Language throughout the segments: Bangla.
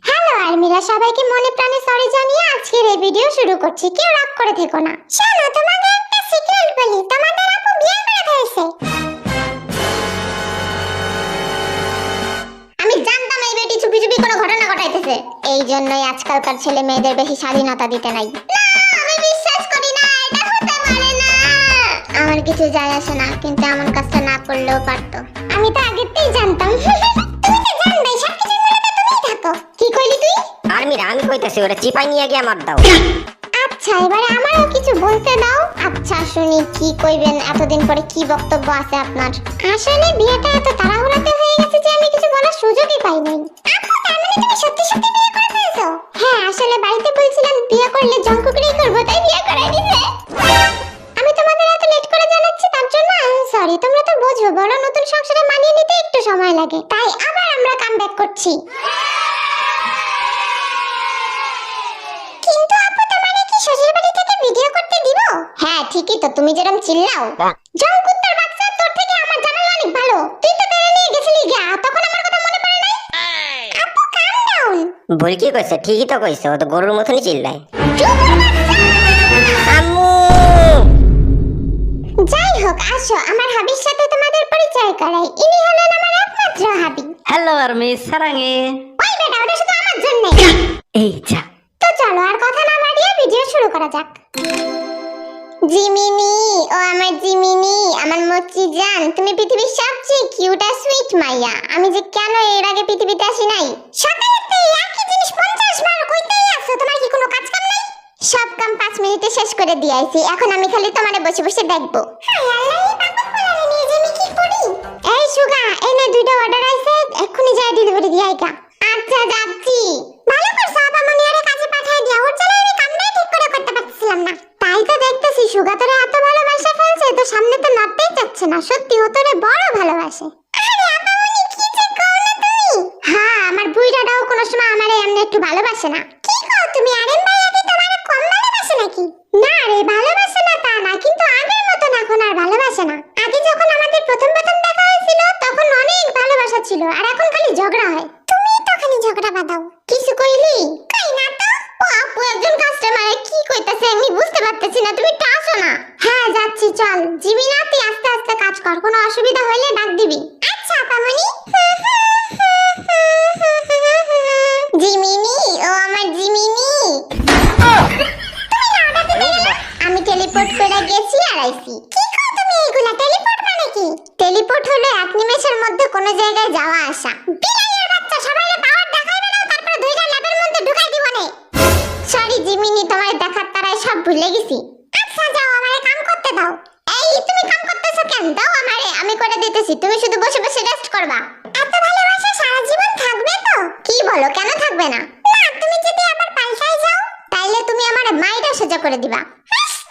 হ্যালো আর্মিরা, সবাইকে মনে প্রাণে সরি জানিয়ে আজকের এই ভিডিও শুরু করছি। কেউ রাগ করে থেকো না। শোনো, তোমাদের একটা সিক্রেট বলি, তোমাদের আপু বিয়ে করে ফেলছে। আমি জানতাম এই বেটি চুপি চুপি কোনো ঘটনা ঘটাইতেছে। এই জন্যই আজকালকার ছেলে মেয়েদের বেশি স্বাধীনতা দিতে নাই। না, আমি বিশ্বাস করি না, এটা হতে পারে না। আমার কিছু যায় আসে না, কিন্তু এমন কাজটা না করলেও পারতো। আমি তো আগেতেই জানতাম। তুমি তো জানবে, সবকিছুর মূলে তো তুমিই থাকো। কি কইলি তুই? আর্মিরা আমি কইতাছি ওরে চিপাই নিয়ে গিয়ে মার দাও। আচ্ছা, এবারে আমারও কিছু বলতে দাও। আচ্ছা শুনি, কি কইবেন? এতদিন পরে কি বক্তব্য আছে আপনার? আসলে বিয়েটা এত তাড়াহুড়োতে হয়ে গেছে যে আমি কিছু বলার সুযোগই পাই নাই। আপু, তার মানে তুমি সত্যি সত্যি বিয়ে করে ফেলেছো? হ্যাঁ, আসলে বাড়িতে বলছিলাম বিয়ে করলে জঙ্কুকরেই করব, তাই বিয়ে করাই দিয়েছে। আমি তোমাদের এত লেট করে জানাচ্ছি তার জন্য সরি। তোমরা তো বোঝো, বড় নতুন সংসারে মানিয়ে নিতে একটু সময় লাগে, তাই আবার আমরা কামব্যাক করছি। কিন্তু আপু, তোমারে কি শ্বশুর বাড়ি থেকে ভিডিও করতে দিব? হ্যাঁ ঠিকই তো, তুমি যেরকম চিল্লাও। জঙ্কুত্তার বাচ্চা, তোর থেকে আমার জামাই অনেক ভালো। তুই তো তেরে নিয়ে গেছিলি গা, তখন আমার কথা মনে পড়ে নাই? আপু কাম ডাউন। ভুল কি কইছে? ঠিকই তো কইছে, ও তো গরুর মতনই চিল্লায়। আম্মু! যাই হোক, আসো আমার হাবির সাথে তোমাদের পরিচয় করাই। ইনি হলেন আমার একমাত্র হাবি। হ্যালো আর্মি সারাঙ্গে। ওই বেটা, ওটা শুধু আমার জন্য। এই যা। তো চলো আর কথা না বাড়িয়ে ভিডিও শুরু করা যাক। জিমিনি, ও আমার জিমিনি, আমার মচ্চি জান, তুমি পৃথিবীর সবচেয়ে কিউট আর সুইট মাইয়া। আমি যে কেন এর আগে পৃথিবীতে আসি নাই? সকালেতে একই জিনিস 50 বার কইতেই আছো, তোমার কি কোনো কাজ কাম নাই? সব কাম 5 মিনিটে শেষ করে দিয়েছি, এখন আমি খালি তোমারে বসে বসে দেখবো। হায় আল্লাহ, এই পাগল পোলারে নিয়ে যে আমি কি করি? এই সুগা, এনে 2টা অর্ডার আইছে, এক্ষুনি যাই ডেলিভারি দিয়ে আইকা। আচ্ছা যাচ্ছি। ভালো করছো, আপামনি আরে কাজে পাঠিয়ে দিয়া। ওর জন্য আমি কামটাই ঠিক করে করতে পারছিলাম না। তাই তো দেখতেছি সুগা তোরে এত ভালোবাসা ফেলছে, তো সামনে তো নাড়তেই চাচ্ছে না। সত্যি ও তোরে বড় ভালোবাসে। আরে আপামনি, কি যে কও না তুমি? হ্যাঁ, আমার বুইড়াটাও কোনো সময় আমারে এমনি একটু ভালোবাসে না। কি কও তুমি? আরেন ভাইয়া কি তোমারে কম ভালোবাসে নাকি? না রে, ভালোবাসে না তা না, কিন্তু আগের মতন এখন আর ভালোবাসে না। আগে যখন আমাদের প্রথম প্রথম দেখা হয়েছিল তখন অনেক ভালোবাসা ছিল, আর এখন খালি ঝগড়া হয়। তুমি তো খালি ঝগড়া বাঁধাও। কিছু কইলি? কই না তো। ও আপু, একজন কাস্টমার কি কইতাছে আমি বুঝতে পারতেছি না, তুমি একটু আসো না। হ্যাঁ যাচ্ছি, চল। জিমিনা, তুই আস্তে আস্তে কাজ কর, কোনো অসুবিধা হইলে ডাক দিবি। আচ্ছা আপামনি। জিমিনি, ও আমার জিমিনি। আমি টেলিপোর্ট করে গেছি আর আইছি। কি কও তুমি? এগুলা টেলিপোর্ট মানে কি? টেলিপোর্ট হলো এক নিমেষের মধ্যে কোনো জায়গায় যাওয়া আসা। বিলাইয়ের বাচ্চা, সবাইকে পাওয়ার দেখাইবে না, তারপরে 2টা ল্যাবের মধ্যে ঢুকাই দিব নে। সরি জিমিনি, তোমার দেখার তারাই সব ভুলে গেছি। আচ্ছা যাও, আমারে কাম করতে দাও। এই তুমি কাম করতেছো কেন? দাও আমারে, আমি করে দিতেছি, তুমি শুধু বসে বসে রেস্ট করবা। এত ভালোবাসা সারা জীবন থাকবে তো? কি বলো, কেন থাকবে না? না, তুমি যদি আবার পাল্টাই যাও তাইলে তুমি আমারে মাইরা সোজা করে দিবা।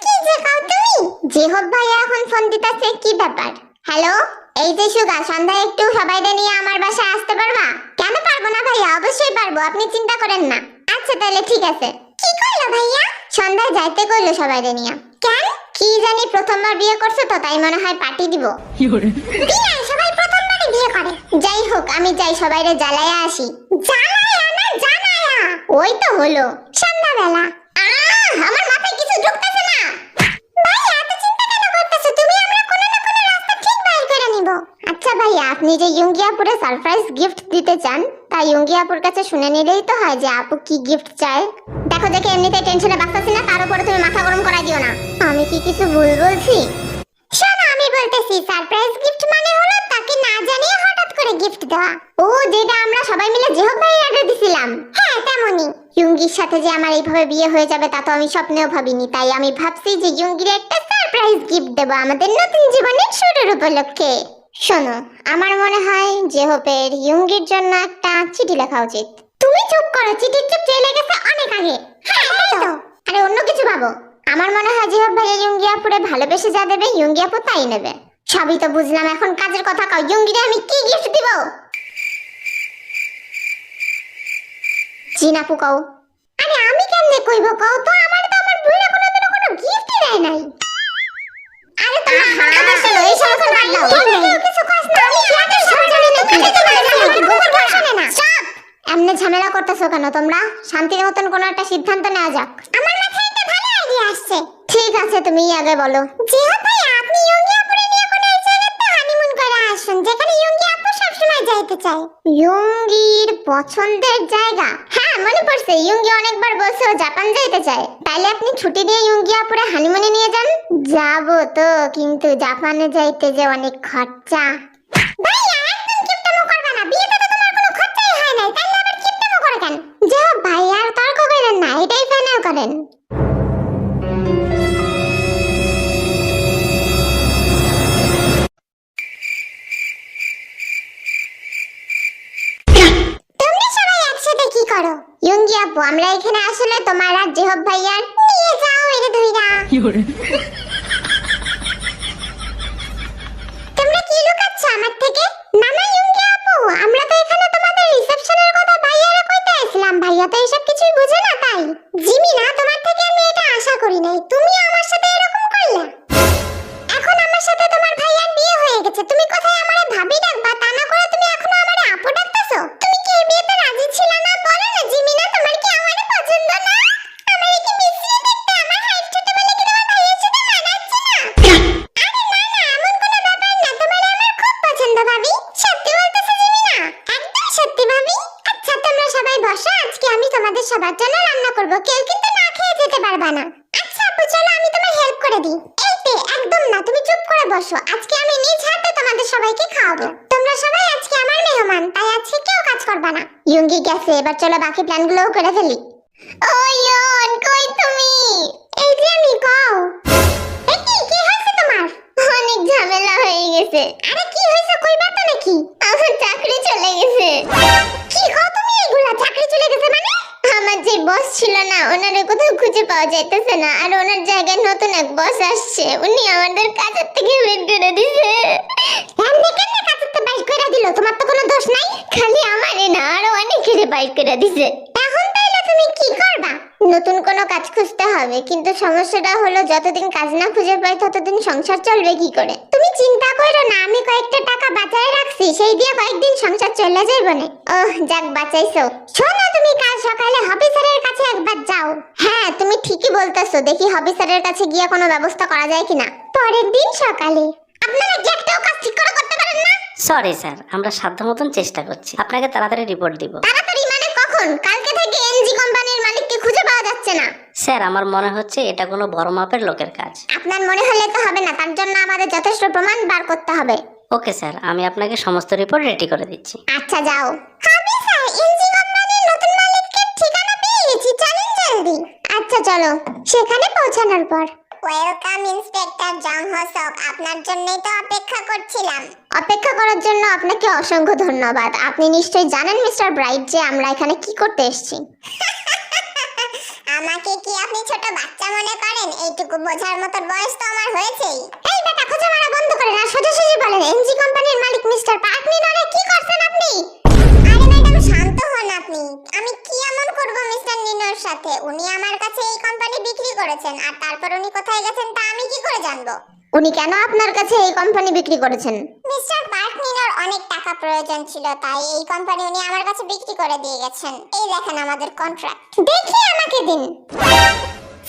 কি যে কও তুমি? জেহব ভাইয়া এখন ফোন দিতেছে, কি ব্যাপার? হ্যালো, এই যে সুগা, সন্ধ্যায় একটু সবাইকে নিয়ে আমার বাসায় আসতে পারবা? কেন পারবো না ভাইয়া, অবশ্যই পারবো, আপনি চিন্তা করেন না। আচ্ছা তাহলে ঠিক আছে। কি কইলো ভাইয়া? সন্ধ্যায় যাইতে কইলো সবাইকে নিয়ে। কেন? কি জানি, প্রথমবার বিয়ে করছে তো, তাই মনে হয় পার্টি দিব। বিয়ে সবাই প্রথমবারই বিয়ে করে। যাই হোক, আমি যাই, সবাইরে জ্বালায়া আসি। জ্বালায়া না জানায়া? ওই তো হলো সন্ধ্যাবেলা। আমার মাথায় কিছু ঢুকতেছে না। ভাইয়া এত চিন্তা কেন করতেছো তুমি? আমরা কোনো না কোনো রাস্তা ঠিক বাইর করে নিব। আচ্ছা ভাইয়া, আপনি যে ইয়ুঙ্গিয়াপুরে সারপ্রাইজ গিফট দিতে চান, তাই ইয়ুঙ্গিয়াপুর কাছে শুনে নিলেই তো হয় যে আপু কি গিফট চায়। দেখো দেখে এমনিতে টেনশনে বাঁচতেছি না, তার উপরে তুমি মাথা গরম করাই দিও না। আমি কি কিছু ভুল বলছি? শোনো, আমি বলতেছি সারপ্রাইজ গিফট মানে হলো তাকে না জানিয়ে হঠাৎ করে গিফট দেওয়া। ও, যেটা আমরা সবাই মিলে জেহব ভাইয়ের অর্ডার দিছিলাম। হ্যাঁ তেমনি। ইয়ুঙ্গির সাথে যে আমার এইভাবে বিয়ে হয়ে যাবে তা তো আমি স্বপ্নেও ভাবিনি, তাই আমি ভাবছি যে ইয়ুঙ্গির একটা সারপ্রাইজ গিফট দেব আমাদের নতুন জীবনের শুরুর উপলক্ষে। শোনো, আমার মনে হয় জেহবের ইয়ুঙ্গির জন্য একটা চিঠি লেখা উচিত। তুমি চুপ করো, চিঠির চুপ চলে গেছে অনেক আগে। হ্যাঁ তাই তো। আরে অন্য কিছু ভাবো। আমার মনে হয় জেহব ভাইয়া ইয়ুঙ্গিয়াপুরে ভালোবেসে যা দেবে ইয়ুঙ্গিয়াপু তাই নেবে। সবই তো বুঝলাম, এখন কাজের কথা কও। ইয়ুঙ্গিরে আমি কি গিফট দিব? জিনাপু কও। আরে আমি কেমনে কইব কও তো? আমার তো আমার বুইড়া কোনোদিনও কোনো গিফটই দেয় নাই। আরে তোমার হাতে ছিল এই সময় কোন বাদ দাও। কিছু কইছ না, আমি কি আগে সব জানি না। কি তোমার গোবর ভাষণে না। চুপ। এমনি ঝামেলা করতেছো কেন তোমরা? শান্তির মতন কোনো একটা সিদ্ধান্ত নেওয়া যাক। আমার মাথায় একটা ভালো আইডিয়া আসছে। ঠিক আছে, তুমি আগে বলো। জিহাদ ভাই, আপনি ইয়ঙ্গি আপুরে নিয়ে কোনো এক জায়গাতে হানিমুন করে আসুন, যেখানে ইয়ঙ্গি আপু সবসময় যাইতে চায়। ইয়ঙ্গির পছন্দের জায়গা? হ্যাঁ, মনে পড়ছে, ইয়ঙ্গি অনেকবার বলছে ও জাপান যাইতে চায়। তাইলে আপনি ছুটি দিয়ে ইয়ঙ্গি আপুরে হানিমুনে নিয়ে যান। যাবো তো, কিন্তু জাপানে যাইতে যে অনেক খরচা। ভাইয়া, একদম কিপটামো করবে না। বিয়েতে তো তোমার কোনো খরচাই হয় নাই, তাইলে আবার কিপটামো করে কেন? যাও ভাই, আর তর্ক করেন না, এটাই ফাইনাল করেন। তোমরা সবাই একসাথে কি করো? ইয়ঙ্গি আপু, আমরা এখানে আসলে তোমার আর জেহব ভাইয়ার নিয়ে যাও এর ধইরা। তোমরা কি লুকাচ্ছ আমার থেকে? না না ইয়ঙ্গি আপু, আমরা তো এখানে তোমাদের রিসেপশনের কথা ভাইয়ারে কইতে আইছিলাম। ভাইয়া তো এসব কিছুই বুঝে না, তাই। জিমি না, তোমার থেকে আমি এটা আশা করি নাই। তুমি আমার সাথে এরকম করলে। এখন আমার সাথে তোমার ভাইয়ার বিয়ে হয়ে গেছে, তুমি কোথায় আমারে ভাবি ডাকবা, তা না করে তুমি এখনো আমারে আপু ডাকতেছো। তুমি কি এই বিয়েতে রাজি ছিল না? বলো না জিমি না, তোমার কি আমারে পছন্দ না? আমারে কি মিষ্টি দেখতে? আমার হাইট ছোট বলে কি তোমার ভাইয়ের সাথে মানাচ্ছে না? আরে না না, এমন কোনো ব্যাপার না, তোমারে আমার খুব পছন্দ ভাবি। সত্যি বলতেছো জিমি না? একদম সত্যি ভাবি। আচ্ছা তোমরা সবাই বসো, আজকে আমি তোমাদের সবার জন্য রান্না করব, কেউ কিন্তু না খেয়ে যেতে পারবা না। আচ্ছা আপু, চলো আমি তোমার হেল্প করে দিই। এই তে, একদম না, তুমি চুপ করে বসো। আজকে আমি নিজ হাতে তোমাদের সবাইকে খাওয়াবো। তোমরা সবাই আজকে আমার মেহমান, তাই আজকে কেউ কাজ করবা না। ইয়ঙ্গি গেছে, এবার চলো বাকি প্ল্যানগুলোও করে ফেলি। ও ইয়ন, কই তুমি? এই যে আমি, কও। এই কি হয়েছে তোমার? অনেক ঝামেলা হয়ে গেছে। আরে কি হয়েছে, কইবা তো নাকি? আমার চাকরি চলে গেছে। কি কও তুমি এগুলা? চাকরি চলে গেছে মানে? আমার যে বস ছিল না, ওনারে কোথাও খুঁজে পাওয়া যাইতেছে না, আর ওনার জায়গায় নতুন এক বস আসছে। উনি আমাদের কাজের থেকে বের করে দিছে। এমনি কেন কাজের থেকে বাইর করে দিল? তোমার তো কোনো দোষ নাই। খালি আমারে না, আরো অনেকেরে বাইর করে দিছে। এখন তাইলে তুমি কি করবা? নতুন কোনো কাজ খুঁজতে হবে, কিন্তু সমস্যাটা হলো যতদিন কাজ না খুঁজে পাই ততদিন সংসার চলবে কি করে? তুমি চিন্তা করো না, আমি কয়েকটা টাকা বাঁচায় রাখছি, সেই দিয়ে কয়েকদিন সংসার চলে যাইব না। ওহ যাক, বাঁচাইছো। শোনো, তুমি কাল সকালে হবি স্যারের কাছে একবার যাও। হ্যাঁ, তুমি ঠিকই বলতেছো, দেখি হবি স্যারের কাছে গিয়ে কোনো ব্যবস্থা করা যায় কিনা। পরের দিন সকালে। আপনারা কি একটাও কাজ ঠিক করে করতে পারেন না? সরি স্যার, আমরা সাধ্য মতন চেষ্টা করছি, আপনাকে তাড়াতাড়ি রিপোর্ট দিব। তাড়াতাড়ি মানে কখন? কালকে থেকে এনজি কোম্পানির মালিককে খুঁজে পাওয়া যাচ্ছে না। স্যার, আমার মনে হচ্ছে এটা কোনো বড় মাপের লোকের কাজ। আপনার মনে হলে তো হবে না, তার জন্য আমাদের যথেষ্ট প্রমাণ বার করতে হবে। ওকে স্যার, আমি আপনাকে সমস্ত রিপোর্ট রেডি করে দিচ্ছি। আচ্ছা যাও। হাবি স্যার, এনজি কোম্পানির নতুন মালিকের ঠিকানা পেয়ে গেছি, চলেন জলদি। আচ্ছা চলো। সেখানে পৌঁছানোর পর, ওয়েলকাম ইন্সপেক্টর জং হোসক, আপনার জন্যই তো অপেক্ষা করছিলাম। অপেক্ষা করার জন্য আপনাকে অসংখ্য ধন্যবাদ। আপনি নিশ্চয়ই জানেন মিস্টার ব্রাইট যে আমরা এখানে কি করতে এসেছি। আমাকে কি আপনি ছোট বাচ্চা মনে করেন? এইটুকু বোঝার মতো বয়স তো আমার হয়েছেই। এই বেটা, খোঁজা মারা বন্ধ করেন আর সোজাসুজি বলেন, এনজি কোম্পানির মালিক মিস্টার পার্কনিনরে কি করছেন আপনি? আরে ম্যাডাম, শান্ত হন আপনি। আমি কি এমন করব মিস্টার নিনোর সাথে? উনি আমার কাছে এই কোম্পানি বিক্রি করেছেন, আর তারপর উনি কোথায় গেছেন তা আমি কি করে জানবো? উনি কেন আপনার কাছে এই কোম্পানি বিক্রি করেছেন? মিস্টার পার্কনিনর অনেক টাকা প্রয়োজন ছিল, তাই এই কোম্পানি উনি আমার কাছে বিক্রি করে দিয়ে গেছেন। এই দেখেন আমাদের কন্ট্রাক্ট। দেখি আমাকে দিন।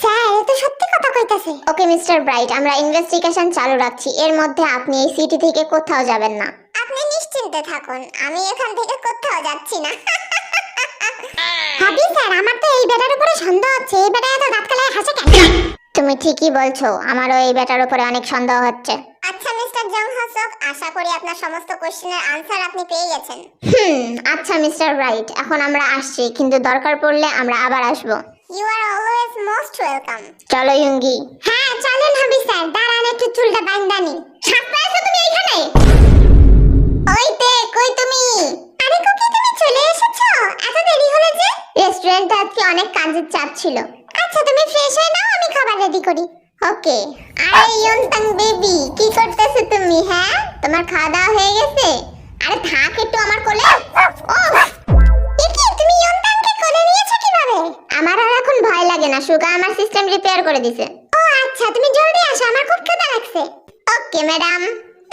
স্যার, এ তো সত্যি কথা কইতাছে। ওকে মিস্টার ব্রাইট, আমরা ইনভেস্টিগেশন চালু রাখছি। এর মধ্যে আপনি এই সিটি থেকে কোথাও যাবেন না। আপনি নিশ্চিন্তে থাকুন, আমি এখান থেকে কোথাও যাচ্ছি না। হাবি স্যার, আমার তো এই বেটার উপরে সন্দেহ হচ্ছে। এই বেটা এত দাঁত কালায় হাসে কেন? তুমি ঠিকই বলছো, আমারও এই বেটার উপরে অনেক সন্দেহ হচ্ছে। আচ্ছা মিস্টার জং হোসক, আশা করি আপনার সমস্ত কোশ্চেনের আনসার আপনি পেয়ে গেছেন। আচ্ছা মিস্টার রাইট, এখন আমরা আসছি, কিন্তু দরকার পড়লে আমরা আবার আসব। You are always most welcome. চলো ইয়ঙ্গি। হ্যাঁ চলেন হাবি স্যার, দাঁড়ান একটু চুলটা বাঁধানি। সাপটা আছো তুমি এইখানে? ওইতে, কই তুমি? আরে কুকি, তুমি চলে এসেছো? এত দেরি হলো যে? রেস্টুরেন্টে আজকে অনেক কাজের চাপ ছিল। আচ্ছা তুমি ফ্রেশ হয়ে নাও, আমি খাবার রেডি করি। ওকে। আরে ইয়নতাং বেবি, কি করতেছো তুমি? হ্যাঁ, তোমার খাওয়া দাওয়া হয়ে গেছে? আরে থাক একটু আমার কোলে। ওহ, কি তুমি ইয়নতাংকে কোলে নিয়েছো কিভাবে? আমার আর এখন ভয় লাগে না, সুগা আমার সিস্টেম রিপেয়ার করে দিয়েছে। ও আচ্ছা, তুমি জলদি আসো, আমার খুব ক্ষুধা লাগছে। Okay madam.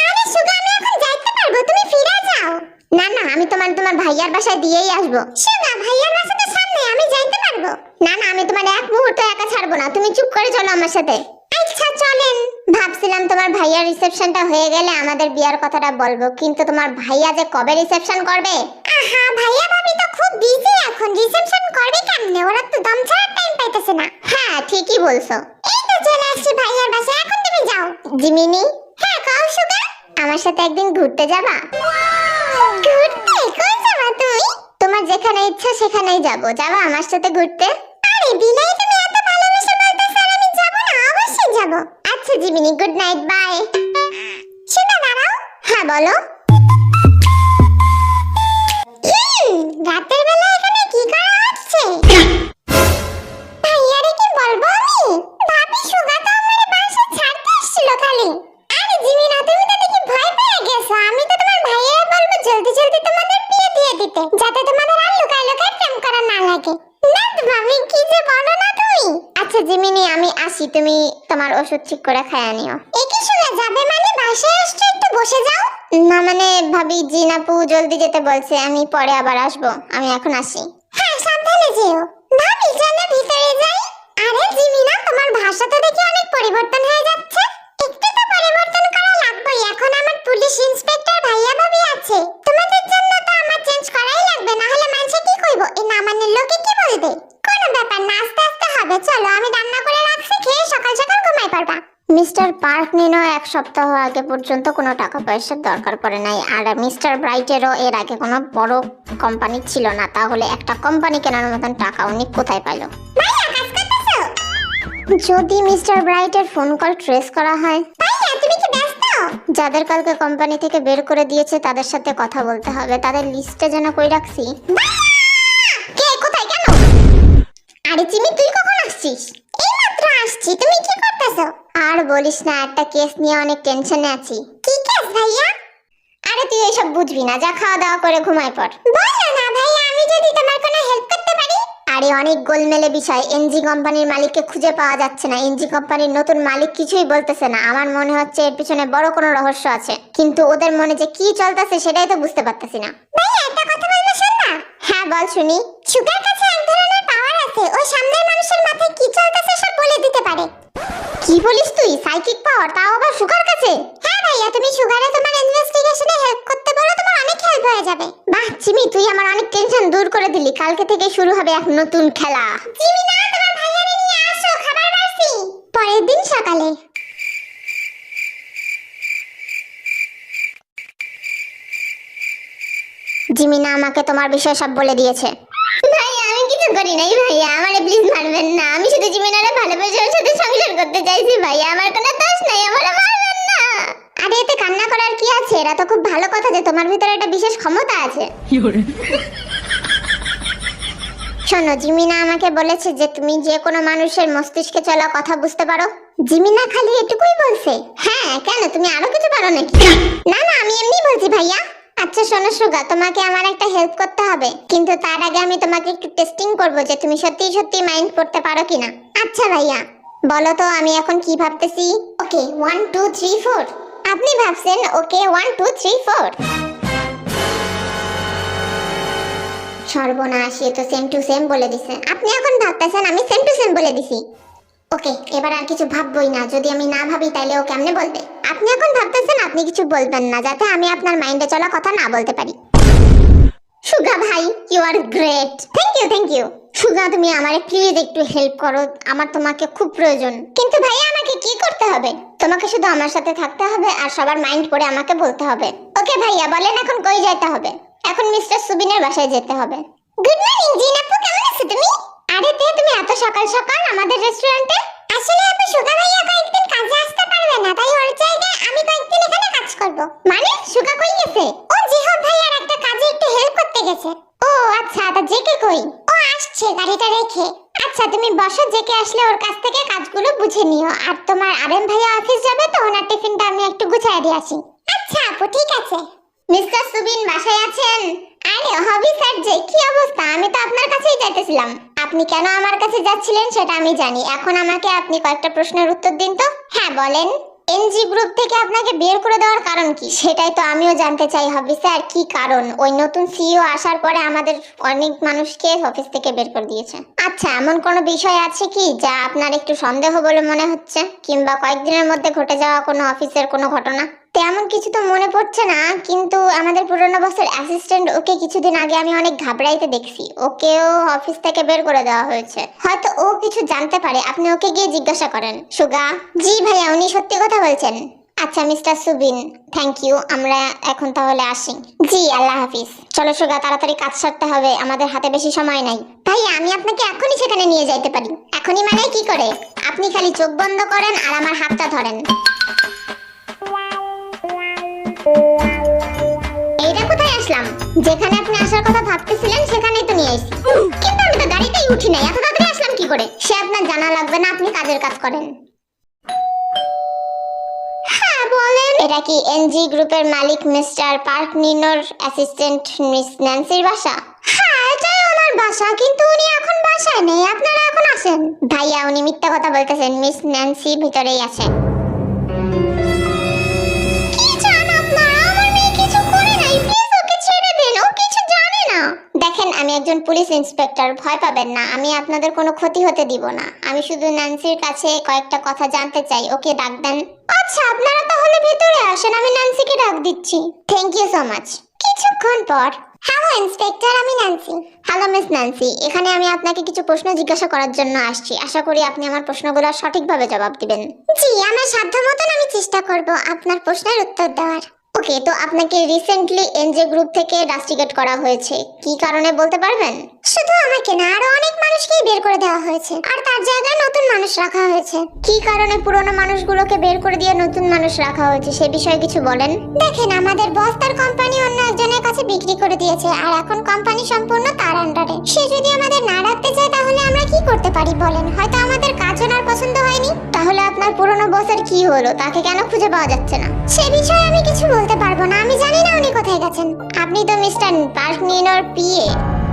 আরে সুগা, আমি এখন যাইতে পারবো, তুমি ফিরে যাও। না না, আমি তোমার ভাইয়ার বাসায় দিয়েই আসবো। সুগা ভাইয়ার বাসা তো সামনে, আমি যাইতে পারবো। না না, আমি তোমার এক মুহূর্ত একা ছাড়বো না, তুমি চুপ করে চলো আমার সাথে। আচ্ছা চলেন। ভাবছিলাম তোমার ভাইয়ার রিসেপশনটা হয়ে গেলে আমাদের বিয়ার কথাটা বলবো, কিন্তু তোমার ভাইয়া যে কবে রিসেপশন করবে? আহা, ভাইয়া ভাবি তো খুব বিজি এখন, রিসেপশন করবে কেমনে? ওরা তো দম ছাড়ার টাইম পাইতেছে না। হ্যাঁ ঠিকই বলছো। এই তো চলে আসছি ভাইয়ার বাসায়, এখন তুমি যাও। জিমিনি। হ্যাঁ কও সুগা, আমার সাথে একদিন ঘুরতে যাবা? ঘুরতে? কই যাবা তুমি? তোমার যেখানে ইচ্ছা সেখানেই যাবো। যাবা আমার সাথে ঘুরতে? আরে বিলাই, তুমি এত ভালোবেসে বলতেছ আর আমি যাব না? অবশ্যই যাব। আচ্ছা জিমিনি, গুড নাইট, বাই। সুগা দাঁড়াও। হ্যাঁ বলো। রাতের বেলা এখানে কি করা হচ্ছে? ভাইয়ারে কি বলবো আমি? ভাবি সুগা তো আমার বাসা ছাড়তে আসছিল খালি। আরে জিমিনা, তুমি তো দেখি ভয় পেয়ে গেছো। আমি তো তোমার ভাইয়ারে বলবো জলদি জলদি তোমাদের বিয়ে দিয়ে দিতে, যাতে তোমাদের আর লুকায় লুকায় প্রেম করা না লাগে। না তো ভাবি, কি যে বলো না তুমি। আচ্ছা জিমিনি, আমি আসি, তুমি তোমার ওষুধ ঠিক করে খাইয়া নিও। এ কি সুগা, যাবে মানে? বাসায় আসছো, একটু বসে যাও। না মানে ভাবি জিনাপু জলদি যেতে বলছে, আমি পরে আবার আসবো, আমি এখন আসি। হ্যাঁ সাবধানে যেও। ভাবি চলো ভিতরে যাই। আরে জিমিনা, তোমার ভাষা তো দেখি অনেক পরিবর্তন হয়ে যাচ্ছে। একটু তো পরিবর্তন করা লাগবেই, এখন আমার পুলিশ ইন্সপেক্টর ভাইয়া ভাবি আছে। তোমাদের জন্য তো আমার চেঞ্জ করাই লাগবে, না হলে মানুষে কি কইবো? এই না মানে লোকে কি বলবে? কোনো ব্যাপার না, আস্তে আস্তে হবে। চলো, আমি রান্না করে রাখছি, খেয়ে সকাল সকাল ঘুমাই পারবা। মিস্টার পার্ক নিনো এক সপ্তাহ আগে পর্যন্ত কোনো টাকা পয়সার দরকার পড়ে নাই, আর মিস্টার ব্রাইটেরও এর আগে কোনো বড় কোম্পানি ছিল না, তাহলে একটা কোম্পানি কেনার মতন টাকা উনি কোথায় পাইলো? ভাইয়া কাজ করতেছো? যদি মিস্টার ব্রাইটের ফোন কল ট্রেস করা হয়। ভাইয়া তুমি কি ব্যস্ত? যাদের কালকে কোম্পানি থেকে বের করে দিয়েছে তাদের সাথে কথা বলতে হবে, তাদের লিস্টে যেন কই রাখছি। কে কোথায় কেন? আরে চিমি, তুই কখন আসছিস? এইমাত্র আসছি। তুমি কি করতেছো? আর বলিস না, একটা কেস নিয়ে অনেক টেনশনে আছি। কি কেস ভাইয়া? আরে তুই এসব বুঝবি না, যা খাওয়া দাওয়া করে ঘুমায় পড়। বলো না ভাইয়া, আমি যদি তোমার কোনো হেল্প করতে পারি। আরে অনেক গোলমেলে বিষয়, এনজি কোম্পানির মালিককে খুঁজে পাওয়া যাচ্ছে না, এনজি কোম্পানির নতুন মালিক কিছুই বলতেছে না। আমার মনে হচ্ছে এর পিছনে বড় কোনো রহস্য আছে, কিন্তু ওদের মনে যে কি চলতেছে সেটাই তো বুঝতে পারতেছি না। ভাইয়া একটা কথা বলবো, শুনবা? হ্যাঁ বল শুনি। সুগার কাছে এক ধরনের পাওয়ার আছে, ওই সামনের মানুষের মাথায় কি চলতেছে সব বলে দিতে পারে। কি বলিস তুই? সাইকিক পাওয়ার, তাও আবার সুগার কাছে? হ্যাঁ ভাইয়া, তুমি সুগারে তোমার ইনভেস্টিগেশনে হেল্প করতে বলো, তোমার অনেক হেল্প হয়ে যাবে। বাহ চিমি, তুই আমার অনেক টেনশন দূর করে দিলি। কালকে থেকে শুরু হবে এক নতুন খেলা। চিমি না, তোমার ভাইয়ারে নিয়ে আসো, খাবার বাড়ছি। পরের দিন সকালে। জিমিনা আমাকে তোমার বিষয় সব বলে দিয়েছে। ভাই আমি কিছু করি নাই ভাইয়া, আমারে প্লিজ মারবেন না। আমি শুধু জিমিনারে ভালোবেসে ওর সাথে সংসার করতে চাইছি ভাইয়া, আমার কোনো দোষ নাই, আমারে মারবেন না। আরে এতে কান্না করার কি আছে? এটা তো খুব ভালো কথা যে তোমার ভিতরে একটা বিশেষ ক্ষমতা আছে। শোনো, জিমিনা আমাকে বলেছে যে তুমি যে কোনো মানুষের মস্তিষ্কে চলা কথা বুঝতে পারো। জিমিনা খালি এটুকুই বলছে? হ্যাঁ কেন, তুমি আরো কিছু পারো নাকি? না না, আমি এমনি বলছি ভাইয়া। আচ্ছা শোনো সুগা, তোমাকে আমার একটা হেল্প করতে হবে, কিন্তু তার আগে আমি তোমাকে একটু টেস্টিং করব যে তুমি সত্যি সত্যি মাইন্ড করতে পারো কিনা। আচ্ছা ভাইয়া বলো তো আমি এখন কি ভাবতেছি? ওকে 1 2 3 4। আপনি ভাবছেন ওকে 1 2 3 4। সর্বনাশ, এ তো সেম টু সেম বলে দিছে। আপনি এখন ভাবতেছেন আমি সেম টু সেম বলে দিছি। ওকে, এবার আর কিছু ভাববই না। যদি আমি না ভাবি তাহলে ও কেমনে বলবে? আপনি এখন ভাবতেছেন আপনি কিছু বলবেন না, যাতে আমি আপনার মাইন্ডে চলা কথা না বলতে পারি। সুগা ভাই, you are great. Thank you. Suga তুমি আমারে প্লিজ একটু হেল্প করো, আমার তোমাকে খুব প্রয়োজন। কিন্তু ভাইয়া আমাকে কি করতে হবে? তোমাকে শুধু আমার সাথে থাকতে হবে আর সবার মাইন্ড পড়ে আমাকে বলতে হবে। ওকে ভাইয়া বলেন এখন কই যেতে হবে? এখন মিস্টার সুবিনের বাসায় যেতে হবে। গুড মর্নিং জিনাপু, কেমন আছো তুমি? আরে তে তুমি এত সকাল সকাল আমাদের রেস্টুরেন্টে? আসলে আপু সুগা ভাইয়া কয়েকদিন কাজে আসতে পারবে না, তাই ওর জায়গায় আমি কয়েকদিন এখানে কাজ করব। মানে সুগা কই গেছে? ও জিহাব ভাইয়ার একটা কাজে একটু হেল্প করতে গেছে। ও আচ্ছা, তা জেকে কই? ও আসছে গাড়িটা রেখে। আচ্ছা তুমি বসো, জেকে আসলে ওর কাছ থেকে কাজগুলো বুঝে নিও। আর তোমার আরেম ভাইয়া অফিস যাবে তো, ওনার টিফিনটা আমি একটু গুছিয়ে দিয়ে আসি। আচ্ছা আপু ঠিক আছে। মিস্টার সুবিন বাসায় আছেন? আরে হবি স্যার যে, কি অবস্থা? আমি তো আপনার কাছেই যাইতেছিলাম। আপনি কেন আমার কাছে যাচ্ছিলেন সেটা আমি জানি। এখন আমাকে আপনি কয়েকটা প্রশ্নের উত্তর দিন তো। হ্যাঁ বলেন। এনজি গ্রুপ থেকে আপনাকে বের করে দেওয়ার কারণ কি সেটাই তো আমিও জানতে চাই অফিসার। কি কারণ? ওই নতুন সিইও আসার পরে আমাদের অনেক মানুষকে অফিস থেকে বের করে দিয়েছে। আচ্ছা, এমন কোনো বিষয় আছে কি যা আপনার একটু সন্দেহ বলে মনে হচ্ছে, কিংবা কয়েকদিনের মধ্যে ঘটে যাওয়া কোনো অফিসের কোনো ঘটনা? তেমন কিছু তো মনে পড়ছে না, কিন্তু আমাদের পুরনো বসের অ্যাসিস্ট্যান্ট ওকে কিছুদিন আগে আমি অনেক ঘাবড়াইতে দেখছি। ওকেও অফিস থেকে বের করে দেওয়া হয়েছে। হয়তো ও কিছু জানতে পারে, আপনি ওকে গিয়ে জিজ্ঞাসা করেন। সুগা? জি ভাইয়া, উনি সত্যি কথা বলছেন। আচ্ছা মিস্টার সুবিন, থ্যাংক ইউ। আমরা এখন তাহলে আসি। জি, আল্লাহ হাফিজ। চলো সুগা, তাড়াতাড়ি কাজ সারতে হবে, আমাদের হাতে বেশি সময় নাই। ভাইয়া, আমি আপনাকে এখনই সেখানে নিয়ে যাইতে পারি। এখনই মানে কি করে? আপনি খালি চোখ বন্ধ করেন আর আমার হাতটা ধরেন। এইটা কোথায় আসলাম? যেখানে আপনি আসার কথা ভাবতেছিলেন সেখানেই তো নিয়ে এসেছি। কিন্তু আমি তো গাড়িতেই উঠি নাই, এত তাড়াতাড়ি আসলাম কি করে? সে আপনার জানা লাগবে না, আপনি কাজের কাজ করেন। হ্যাঁ বলেন। এটা কি এনজি গ্রুপের মালিক মিস্টার পার্ক নিনোর অ্যাসিস্ট্যান্ট মিস ন্যান্সির বাসা? হ্যাঁ, এটাই ওনার বাসা, কিন্তু উনি এখন বাসায় নেই। আপনারা এখন আসেন। ভাইয়া, উনি মিথ্যা কথা বলতেছেন। মিস ন্যান্সি ভিতরেই আছে। দেখেন, আমি একজন পুলিশ ইন্সপেক্টর, ভয় পাবেন না। আমি আপনাদের কোনো ক্ষতি হতে দিব না। আমি শুধু ন্যান্সির কাছে কয়েকটা কথা জানতে চাই। ওকে ডাক দেন। আচ্ছা, আপনারা তাহলে ভেতরে আসেন, আমি ন্যান্সিকে ডাক দিচ্ছি। Thank you so much. কিছুক্ষণ পর। হ্যালো ইন্সপেক্টর, আমি ন্যান্সি। হ্যালো মিস ন্যান্সি, এখানে আমি আপনাকে কিছু প্রশ্ন জিজ্ঞাসা করার জন্য আসছি। আশা করি আপনি আমার প্রশ্নগুলোর সঠিকভাবে জবাব দিবেন। জি, আমার সাধ্য মতন আমি চেষ্টা করব আপনার প্রশ্নের উত্তর দেওয়ার। ওকে, তো আপনাকে রিসেন্টলি এনজে গ্রুপ থেকে রাস্টিকেট করা হয়েছে। কি কারণে বলতে পারবেন? শুধু আমাকে না, আরো অনেক মানুষকেই বের করে দেওয়া হয়েছে, আর তার জায়গায় নতুন মানুষ রাখা হয়েছে। কি কারণে পুরনো মানুষগুলোকে বের করে দিয়ে নতুন মানুষ রাখা হয়েছে সে বিষয়ে কিছু বলেন। দেখেন, আমাদের বস তার কোম্পানি অন্য একজনের কাছে বিক্রি করে দিয়েছে, আর এখন কোম্পানি সম্পূর্ণ তার আন্ডারে। সে যদি আমাদের না রাখতে চায় তাহলে আমরা কি করতে পারি বলেন? হয়তো আমাদের কাজ ওনার পছন্দ হয়নি। তাহলে আপনার পুরনো বসের কি হলো? তাকে কেন খুঁজে পাওয়া যাচ্ছে না? সে বিষয়ে আমি কিছু বলতে পারবো না, আমি জানি না উনি কোথায় গেছেন। আপনি তো মিস্টার পার্ক নিনোর পিএ,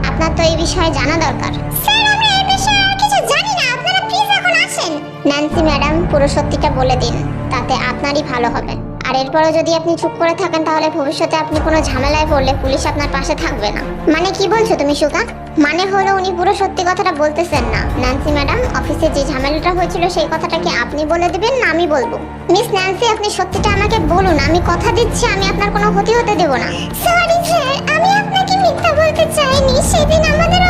আপনার তো এই বিষয়ে জানা দরকার। স্যার, আমরা এই বিষয়ে আর কিছু জানি না, আপনারা প্লিজ এখন আসেন। ন্যান্সি ম্যাডাম, পুরো সত্যিটা বলে দিন, তাতে আপনারই ভালো হবে। আর এরপরও যদি আপনি চুপ করে থাকেন তাহলে ভবিষ্যতে আপনি কোনো ঝামেলায় পড়লে পুলিশ আপনার পাশে থাকবে না। মানে কি বলছো তুমি সুগা? মানে হলো উনি পুরো সত্যি কথাটা বলতেছেন না। ন্যান্সি ম্যাডাম, অফিসে যে ঝামেলাটা হয়েছিল সেই কথাটা কি আপনি বলে দিবেন না আমি বলবো? মিস ন্যান্সি, আপনি সত্যিটা আমাকে বলুন, আমি কথা দিচ্ছি আমি আপনার কোনো ক্ষতি হতে দেব না। সরি স্যার, আমি আপনাকে মিথ্যা বলতে চাইনি। সেদিন আমাদের